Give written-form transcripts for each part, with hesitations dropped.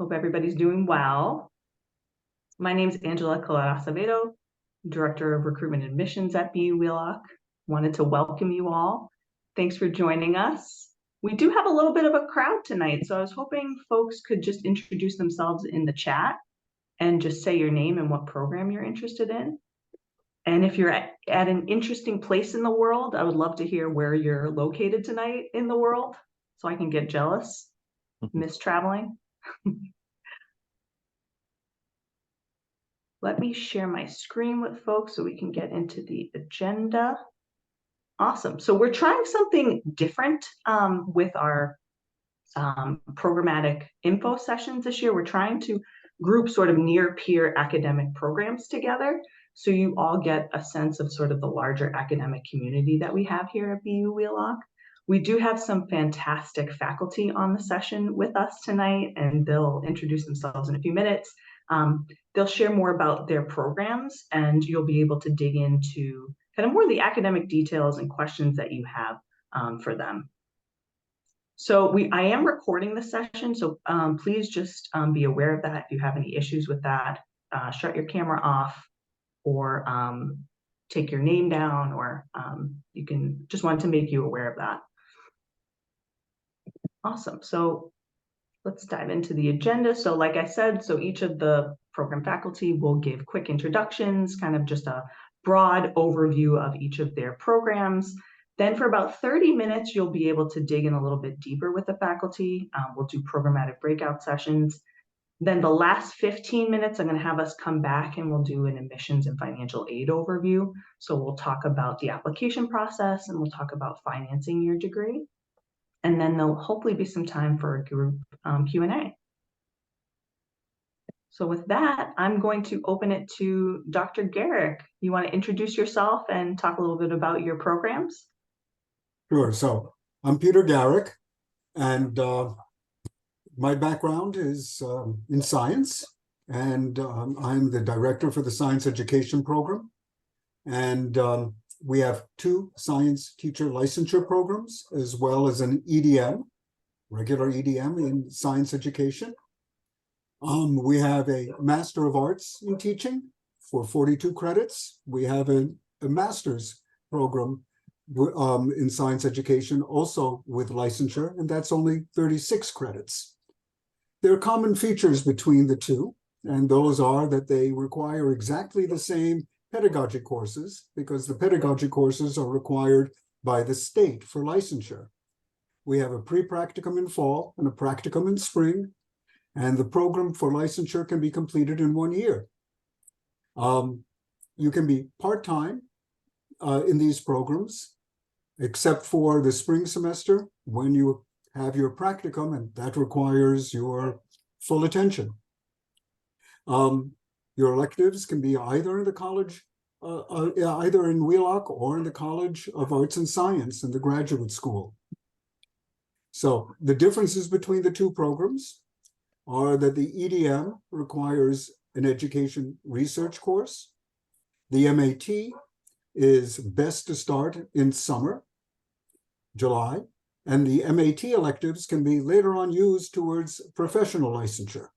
Hope everybody's doing well. My name is Angela Colada-Acevedo, Director of Recruitment Admissions at BU Wheelock. Wanted to welcome you all. Thanks for joining us. We do have a little bit of a crowd tonight, so I was hoping folks could just introduce themselves in the chat and just say your name and what program you're interested in. And if you're at an interesting place in the world, I would love to hear where you're located tonight in the world so I can get jealous. Miss traveling. Let me share my screen with folks so we can get into the agenda. Awesome. So we're trying something different with our programmatic info sessions this year. We're trying to group sort of near peer academic programs together so you all get a sense of sort of the larger academic community that we have here at BU Wheelock. We do have some fantastic faculty on the session with us tonight, and they'll introduce themselves in a few minutes. They'll share more about their programs, and you'll be able to dig into kind of more of the academic details and questions that you have for them. So I am recording the session, so please just be aware of that. If you have any issues with that, shut your camera off or take your name down, or you can just want to make you aware of that. Awesome. So let's dive into the agenda. So like I said, so each of the program faculty will give quick introductions, kind of just a broad overview of each of their programs. Then for about 30 minutes, you'll be able to dig in a little bit deeper with the faculty. We'll do programmatic breakout sessions. Then the last 15 minutes, I'm going to have us come back and we'll do an admissions and financial aid overview. So we'll talk about the application process and we'll talk about financing your degree. And then there'll hopefully be some time for a group Q&A. So with that, I'm going to open it to Dr. Garrick. You want to introduce yourself and talk a little bit about your programs? Sure. So I'm Peter Garrick, and my background is in science, and I'm the director for the science education program. And we have 2 science teacher licensure programs, as well as an EDM, regular EDM in science education. We have a Master of Arts in Teaching for 42 credits. We have a master's program in science education, also with licensure, and that's only 36 credits. There are common features between the two, and those are that they require exactly the same pedagogy courses, because the pedagogy courses are required by the state for licensure. We have a pre-practicum in fall and a practicum in spring, and the program for licensure can be completed in 1 year. You can be part-time in these programs, except for the spring semester when you have your practicum, and that requires your full attention. Your electives can be either in the college, either in Wheelock or in the College of Arts and Science in the graduate school. So the differences between the 2 programs are that the EDM requires an education research course. The MAT is best to start in summer, July, and the MAT electives can be later on used towards professional licensure.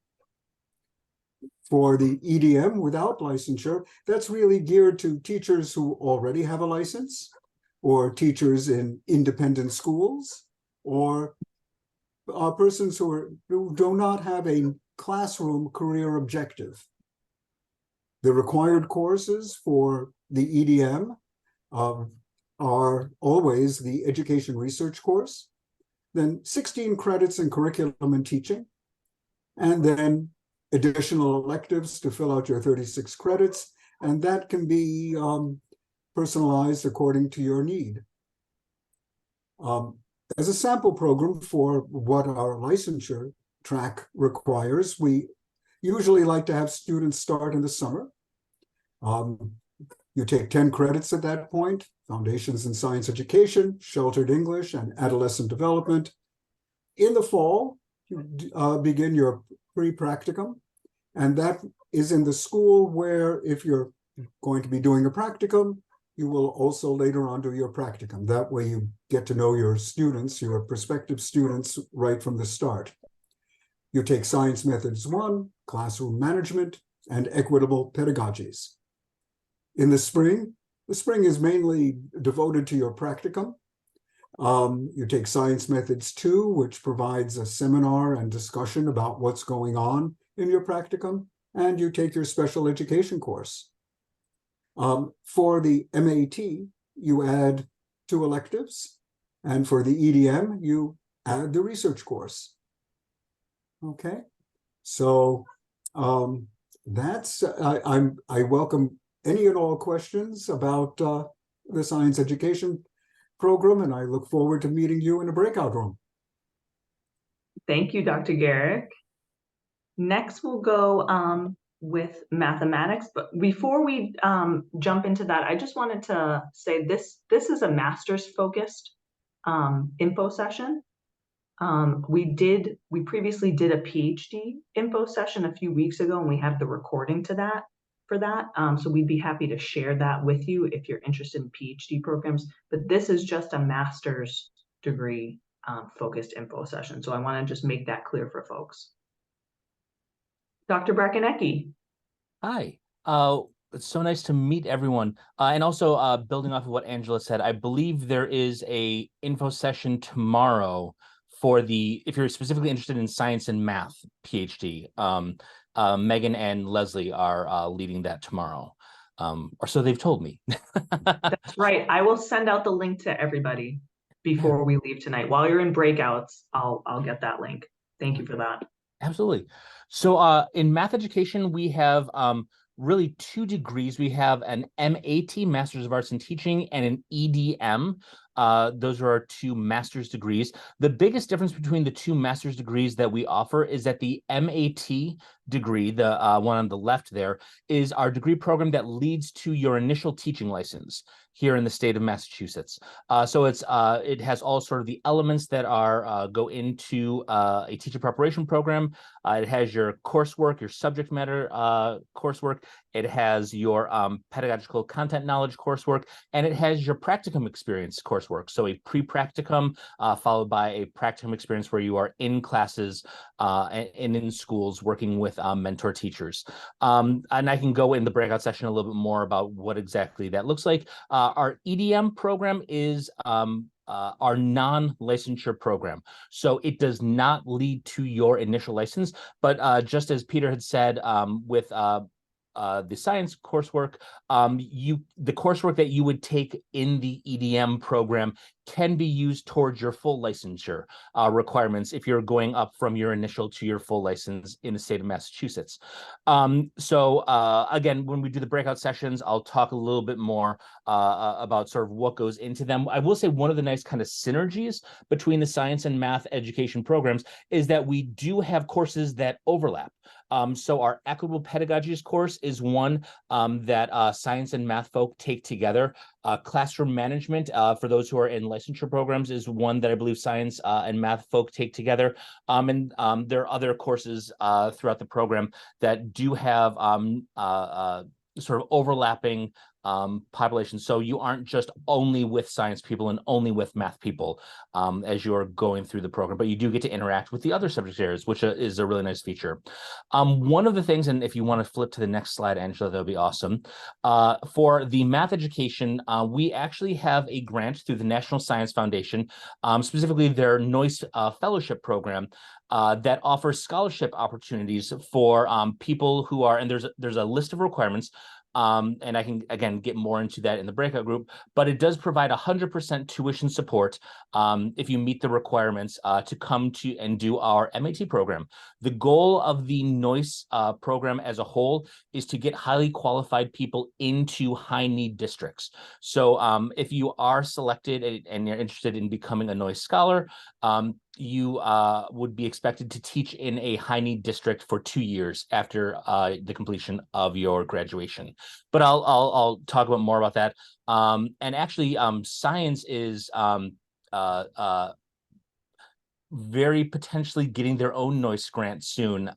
For the EDM without licensure, that's really geared to teachers who already have a license, or teachers in independent schools, or persons who do not have a classroom career objective. The required courses for the EDM are always the education research course, then 16 credits in curriculum and teaching, and then additional electives to fill out your 36 credits, and that can be personalized according to your need. As a sample program for what our licensure track requires, we usually like to have students start in the summer. You take 10 credits at that point: Foundations in Science Education, Sheltered English, and Adolescent Development. In the fall, you begin your pre-practicum, and that is in the school where, if you're going to be doing a practicum, you will also later on do your practicum. That way you get to know your students, your prospective students, right from the start. You take Science Methods 1, Classroom Management, and Equitable Pedagogies. In the spring is mainly devoted to your practicum. You take Science Methods 2, which provides a seminar and discussion about what's going on in your practicum, and you take your special education course. For the MAT, you add 2 electives, and for the EDM, you add the research course. Okay, so I welcome any and all questions about the science education program, and I look forward to meeting you in a breakout room. Thank you, Dr. Garrick. Next, we'll go with mathematics. But before we jump into that, I just wanted to say this is a master's focused info session. We previously did a PhD info session a few weeks ago, and we have the recording to that for that. So we'd be happy to share that with you if you're interested in PhD programs. But this is just a master's degree focused info session. So I want to just make that clear for folks. Dr. Brakenecki. Hi. It's so nice to meet everyone. And also building off of what Angela said, I believe there is a info session tomorrow for if you're specifically interested in science and math PhD. Megan and Leslie are leading that tomorrow. Or so they've told me. That's right. I will send out the link to everybody before we leave tonight. While you're in breakouts, I'll get that link. Thank you for that. Absolutely. So in math education, we have really 2 degrees. We have an MAT, Master's of Arts in Teaching, and an EDM. Those are our 2 master's degrees. The biggest difference between the 2 master's degrees that we offer is that the MAT degree, the one on the left there, is our degree program that leads to your initial teaching license here in the state of Massachusetts. So it has all sort of the elements that go into a teacher preparation program. It has your coursework, your subject matter coursework. It has your pedagogical content knowledge coursework, and it has your practicum experience coursework. So a pre-practicum followed by a practicum experience where you are in classes and in schools working with mentor teachers. And I can go in the breakout session a little bit more about what exactly that looks like. Our EDM program is our non-licensure program. So it does not lead to your initial license, but just as Peter had said, with the science coursework, the coursework that you would take in the EDM program can be used towards your full licensure requirements if you're going up from your initial to your full license in the state of Massachusetts. So again, when we do the breakout sessions, I'll talk a little bit more about sort of what goes into them. I will say one of the nice kind of synergies between the science and math education programs is that we do have courses that overlap. So our equitable pedagogies course is one that science and math folk take together. Classroom management, for those who are in licensure programs, is one that I believe science and math folk take together. And there are other courses throughout the program that do have sort of overlapping population. So you aren't just only with science people and only with math people as you're going through the program, but you do get to interact with the other subject areas, which is a really nice feature. One of the things, and if you want to flip to the next slide, Angela, that would be awesome. For the math education, we actually have a grant through the National Science Foundation, specifically their NOIS fellowship program, that offers scholarship opportunities for people who are, and there's a list of requirements. And I can, again, get more into that in the breakout group, but it does provide 100% tuition support if you meet the requirements to come to and do our MAT program. The goal of the NOIS program as a whole is to get highly qualified people into high need districts. So if you are selected and you're interested in becoming a NOIS scholar, you would be expected to teach in a high need district for 2 years after the completion of your graduation. But I'll talk about more about that. And actually, science is very potentially getting their own NOIS grant soon.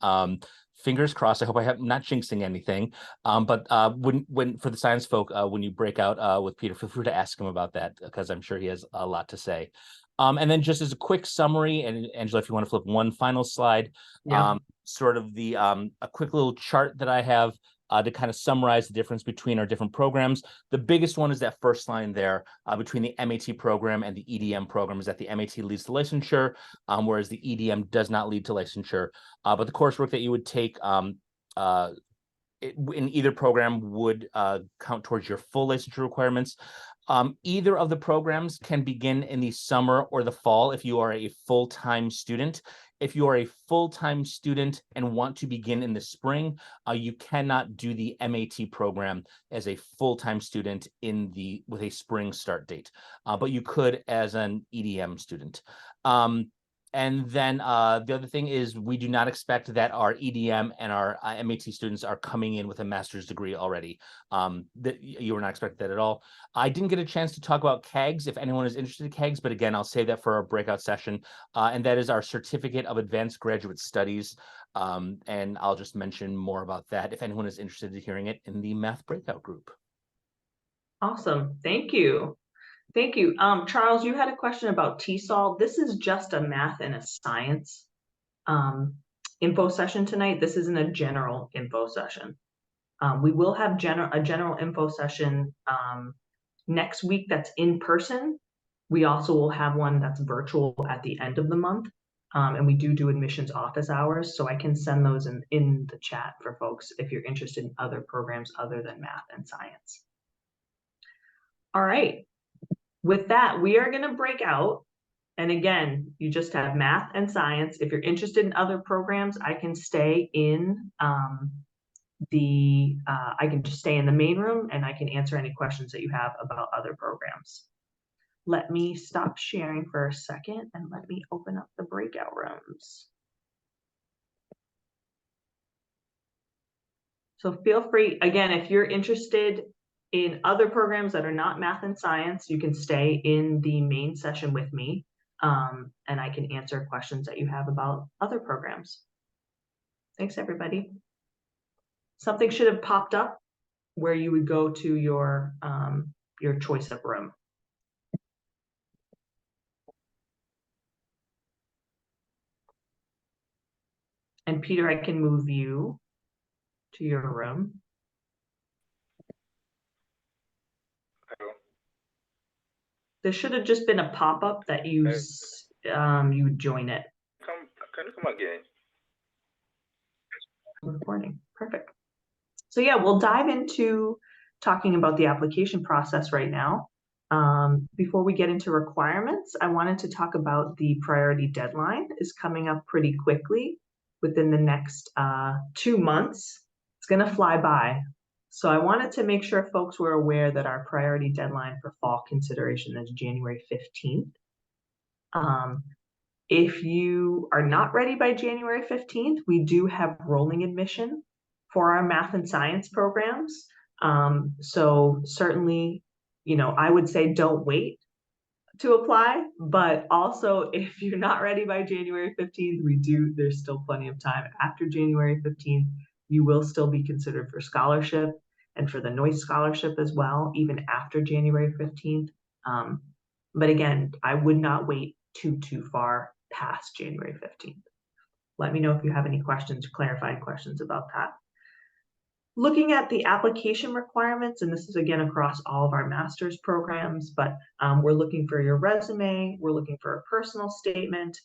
Fingers crossed. I hope I have not jinxing anything. But when for the science folk, when you break out with Peter, feel free to ask him about that because I'm sure he has a lot to say. And then just as a quick summary, and Angela, if you want to flip one final slide, Yeah. sort of the a quick little chart that I have to kind of summarize the difference between our different programs. The biggest one is that first line there between the MAT program and the EDM program, is that the MAT leads to licensure, whereas the EDM does not lead to licensure. But the coursework that you would take in either program would count towards your full licensure requirements. Either of the programs can begin in the summer or the fall if you are a full-time student. If you are a full-time student and want to begin in the spring, you cannot do the MAT program as a full-time student with a spring start date, but you could as an EDM student. And then the other thing is we do not expect that our EDM and our MAT students are coming in with a master's degree already. You were not expecting that at all. I didn't get a chance to talk about CAGS if anyone is interested in CAGS, but again, I'll save that for our breakout session. And that is our Certificate of Advanced Graduate Studies. And I'll just mention more about that if anyone is interested in hearing it in the math breakout group. Awesome. Thank you. Thank you. Charles, you had a question about TESOL. This is just a math and a science info session tonight. This isn't a general info session. We will have a general info session next week that's in person. We also will have one that's virtual at the end of the month. And we do admissions office hours, so I can send those in the chat for folks if you're interested in other programs other than math and science. All right. With that, we are going to break out. And again, you just have math and science. If you're interested in other programs, I can stay in I can just stay in the main room and I can answer any questions that you have about other programs. Let me stop sharing for a second and let me open up the breakout rooms. So feel free, again, if you're interested in other programs that are not math and science, you can stay in the main session with me, and I can answer questions that you have about other programs. Thanks, everybody. Something should have popped up where you would go to your choice of room. And Peter, I can move you to your room. There should have just been a pop-up that you would join it. Can you come again? Recording. Perfect. So yeah, we'll dive into talking about the application process right now. Before we get into requirements, I wanted to talk about the priority deadline is coming up pretty quickly within the next 2 months. It's going to fly by. So I wanted to make sure folks were aware that our priority deadline for fall consideration is January 15th. If you are not ready by January 15th, we do have rolling admission for our math and science programs. So certainly, I would say don't wait to apply, but also if you're not ready by January 15th, there's still plenty of time. After January 15th, you will still be considered for scholarship and for the Noyce scholarship as well, even after January 15th. But again, I would not wait too far past January 15th. Let me know if you have any questions, clarifying questions about that. Looking at the application requirements, and this is again across all of our master's programs, but we're looking for your resume, we're looking for a personal statement.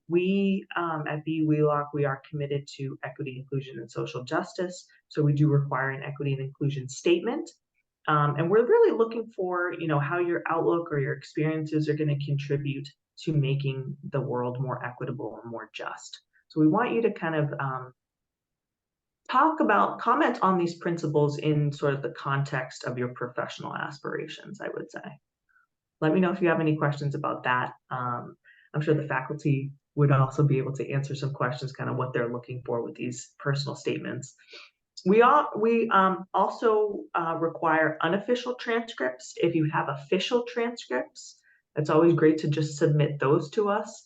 We at BU Wheelock, we are committed to equity, inclusion, and social justice, so we do require an equity and inclusion statement. And we're really looking for, how your outlook or your experiences are going to contribute to making the world more equitable and more just. So we want you to kind of comment on these principles in sort of the context of your professional aspirations, I would say. Let me know if you have any questions about that. I'm sure the faculty would also be able to answer some questions, kind of what they're looking for with these personal statements. We also require unofficial transcripts. If you have official transcripts, it's always great to just submit those to us.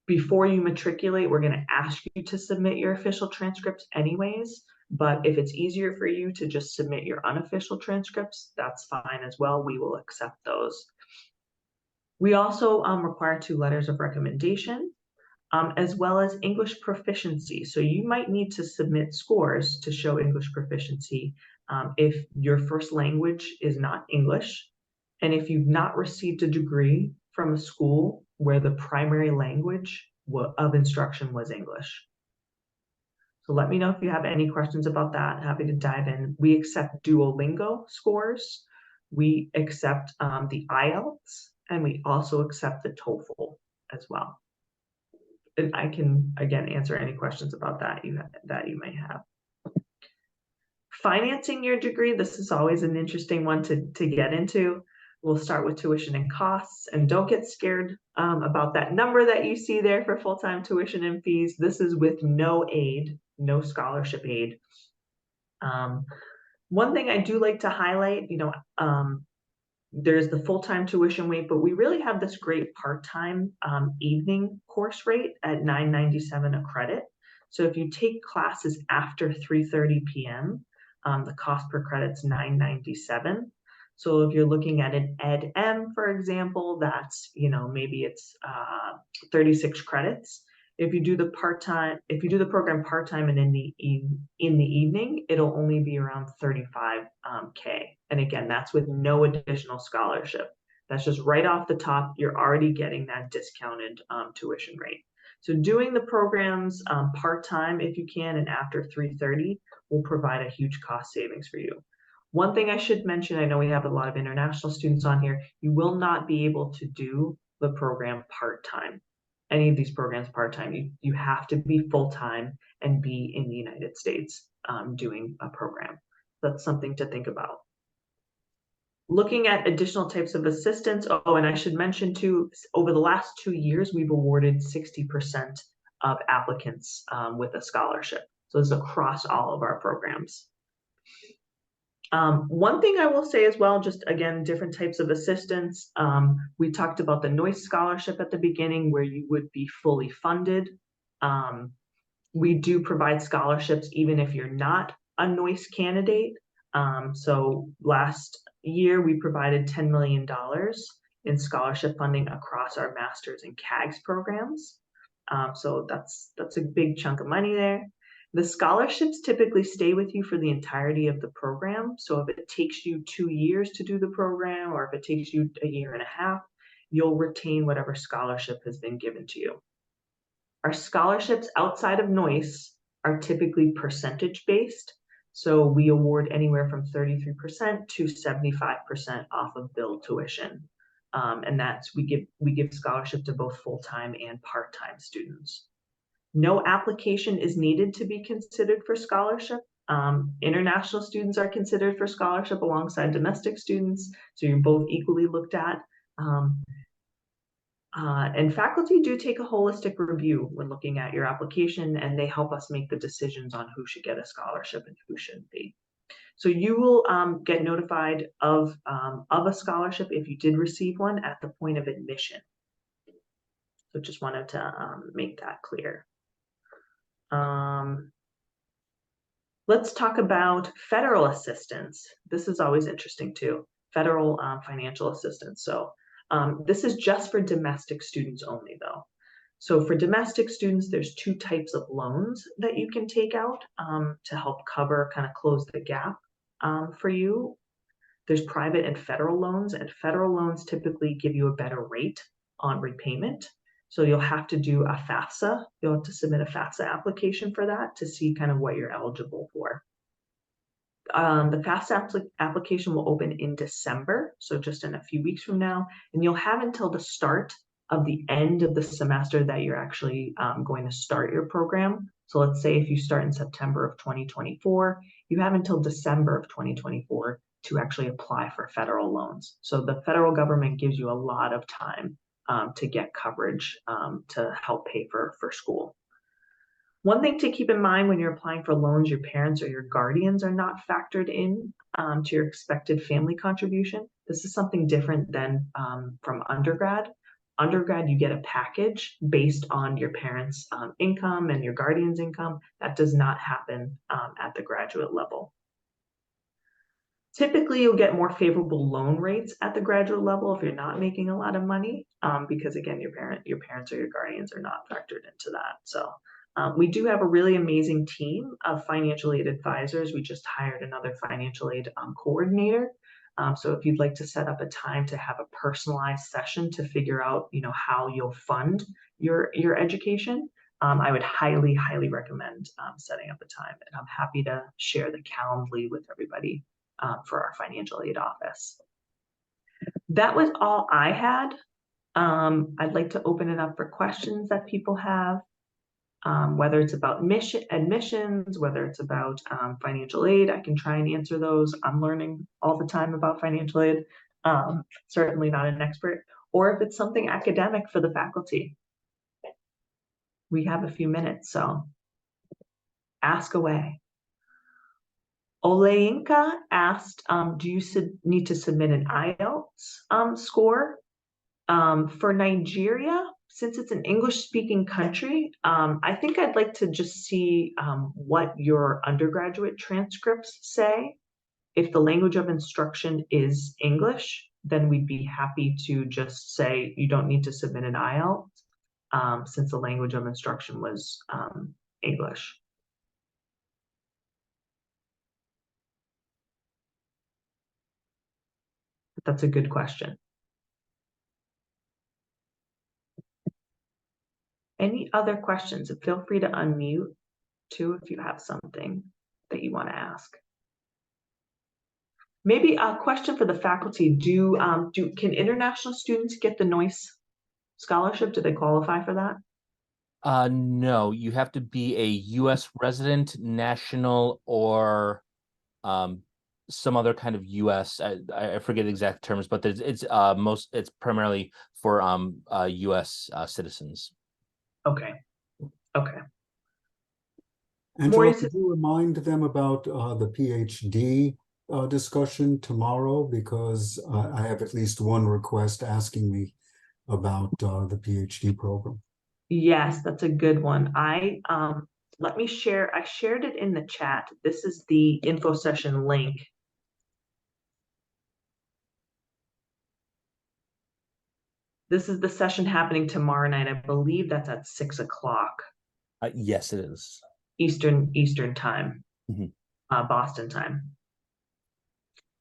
Before you matriculate, we're going to ask you to submit your official transcripts anyways, but if it's easier for you to just submit your unofficial transcripts, that's fine as well. We will accept those. We also require 2 letters of recommendation, as well as English proficiency. So you might need to submit scores to show English proficiency if your first language is not English, and if you've not received a degree from a school where the primary language of instruction was English. So let me know if you have any questions about that. Happy to dive in. We accept Duolingo scores. We accept the IELTS, and we also accept the TOEFL as well. And I can, again, answer any questions about that you may have. Financing your degree, this is always an interesting one to get into. We'll start with tuition and costs, and don't get scared about that number that you see there for full-time tuition and fees. This is with no aid, no scholarship aid. One thing I do like to highlight, there's the full-time tuition rate, but we really have this great part-time evening course rate at $9.97 a credit. So if you take classes after 3:30 p.m., the cost per credit's $9.97. So if you're looking at an Ed.M, for example, that's, maybe it's 36 credits. If you do the program part-time and in the evening, it'll only be around 35K. And again, that's with no additional scholarship. That's just right off the top. You're already getting that discounted tuition rate. So doing the programs part-time if you can and after 3:30 will provide a huge cost savings for you. One thing I should mention, I know we have a lot of international students on here, you will not be able to do the program part-time. Any of these programs part-time, you have to be full-time and be in the United States doing a program. That's something to think about. Looking at additional types of assistance, and I should mention too, over the last 2 years, we've awarded 60% of applicants with a scholarship. So this is across all of our programs. One thing I will say as well, just again, different types of assistance. We talked about the NOIS scholarship at the beginning where you would be fully funded. We do provide scholarships even if you're not a NOIS candidate. So last year we provided $10 million in scholarship funding across our master's and CAGS programs. So that's a big chunk of money there. The scholarships typically stay with you for the entirety of the program. So if it takes you 2 years to do the program, or if it takes you a year and a half, you'll retain whatever scholarship has been given to you. Our scholarships outside of NOIS are typically percentage-based. So we award anywhere from 33% to 75% off of billed tuition. And that's, we give scholarship to both full-time and part-time students. No application is needed to be considered for scholarship. International students are considered for scholarship alongside domestic students, so you're both equally looked at. And faculty do take a holistic review when looking at your application, and they help us make the decisions on who should get a scholarship and who shouldn't be. So you will get notified of a scholarship if you did receive one at the point of admission. So just wanted to make that clear. Let's talk about federal assistance. This is always interesting too, federal financial assistance. So this is just for domestic students only though. So for domestic students, there's 2 types of loans that you can take out to help cover, kind of close the gap for you. There's private and federal loans, and federal loans typically give you a better rate on repayment. So you'll have to do a FAFSA. You'll have to submit a FAFSA application for that to see kind of what you're eligible for. The FAFSA application will open in December, so just in a few weeks from now, and you'll have until the start of the end of the semester that you're actually going to start your program. So let's say if you start in September of 2024, you have until December of 2024 to actually apply for federal loans. So the federal government gives you a lot of time to get coverage to help pay for school. One thing to keep in mind when you're applying for loans, your parents or your guardians are not factored in to your expected family contribution. This is something different than from undergrad. Undergrad, you get a package based on your parents' income and your guardian's income. That does not happen at the graduate level. Typically, you'll get more favorable loan rates at the graduate level if you're not making a lot of money, because again, your parents or your guardians are not factored into that. So we do have a really amazing team of financial aid advisors. We just hired another financial aid coordinator. So if you'd like to set up a time to have a personalized session to figure out, how you'll fund your education, I would highly, highly recommend setting up a time. And I'm happy to share the Calendly with everybody for our financial aid office. That was all I had. I'd like to open it up for questions that people have, whether it's about admissions, whether it's about financial aid. I can try and answer those. I'm learning all the time about financial aid. Certainly not an expert. Or if it's something academic for the faculty. We have a few minutes, so ask away. Oleinka asked, do you need to submit an IELTS score? For Nigeria, since it's an English-speaking country, I think I'd like to just see what your undergraduate transcripts say. If the language of instruction is English, then we'd be happy to just say you don't need to submit an IELTS since the language of instruction was English. That's a good question. Any other questions? And feel free to unmute too if you have something that you want to ask. Maybe a question for the faculty. Can international students get the NOICE scholarship? Do they qualify for that? No, you have to be a U.S. resident, national, or some other kind of U.S. I forget the exact terms, but it's primarily for U.S. citizens. Okay. Angela, could you remind them about the PhD discussion tomorrow? Because I have at least one request asking me about the PhD program. Yes, that's a good one. Let me share. I shared it in the chat. This is the info session link. This is the session happening tomorrow night. I believe that's at 6 o'clock. Yes, it is. Eastern time, Mm-hmm. Boston time.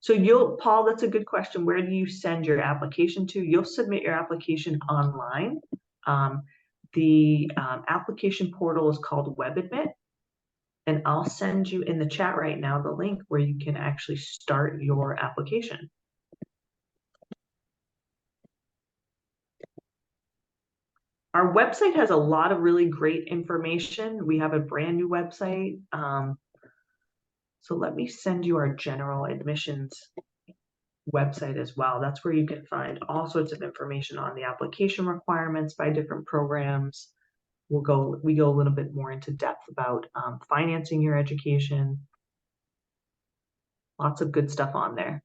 So Paul, that's a good question. Where do you send your application to? You'll submit your application online. The application portal is called WebAdmit, and I'll send you in the chat right now the link where you can actually start your application. Our website has a lot of really great information. We have a brand new website. So let me send you our general admissions website as well. That's where you can find all sorts of information on the application requirements by different programs. We go a little bit more into depth about financing your education. Lots of good stuff on there.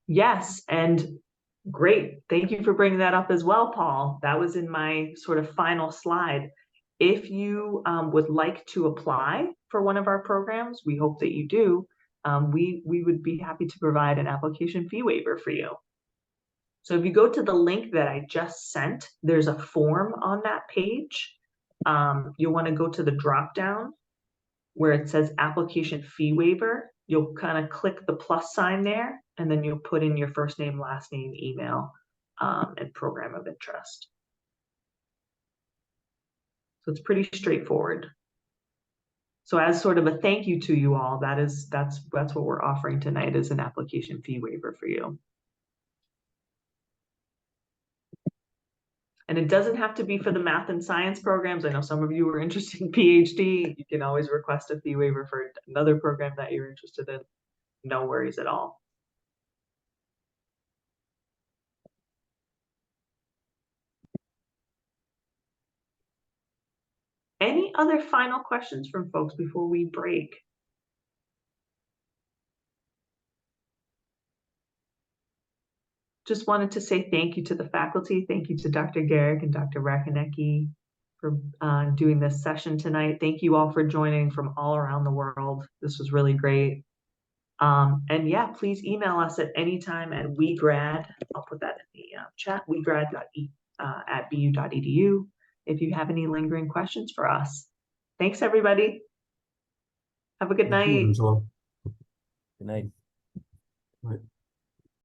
Yes, and great. Thank you for bringing that up as well, Paul. That was in my sort of final slide. If you would like to apply for one of our programs, we hope that you do. We would be happy to provide an application fee waiver for you. So if you go to the link that I just sent, there's a form on that page. You'll want to go to the drop down where it says application fee waiver. You'll kind of click the plus sign there, and then you'll put in your first name, last name, email, and program of interest. So it's pretty straightforward. So as sort of a thank you to you all, that's what we're offering tonight is an application fee waiver for you. And it doesn't have to be for the math and science programs. I know some of you are interested in PhD. You can always request a fee waiver for another program that you're interested in. No worries at all. Any other final questions from folks before we break? Just wanted to say thank you to the faculty. Thank you to Dr. Garrick and Dr. Rakonecki for doing this session tonight. Thank you all for joining from all around the world. This was really great. And yeah, please email us at any time at wegrad. I'll put that in the chat, wegrad at bu.edu if you have any lingering questions for us. Thanks, everybody. Have a good Thank you, night. Angela. Good night. Right.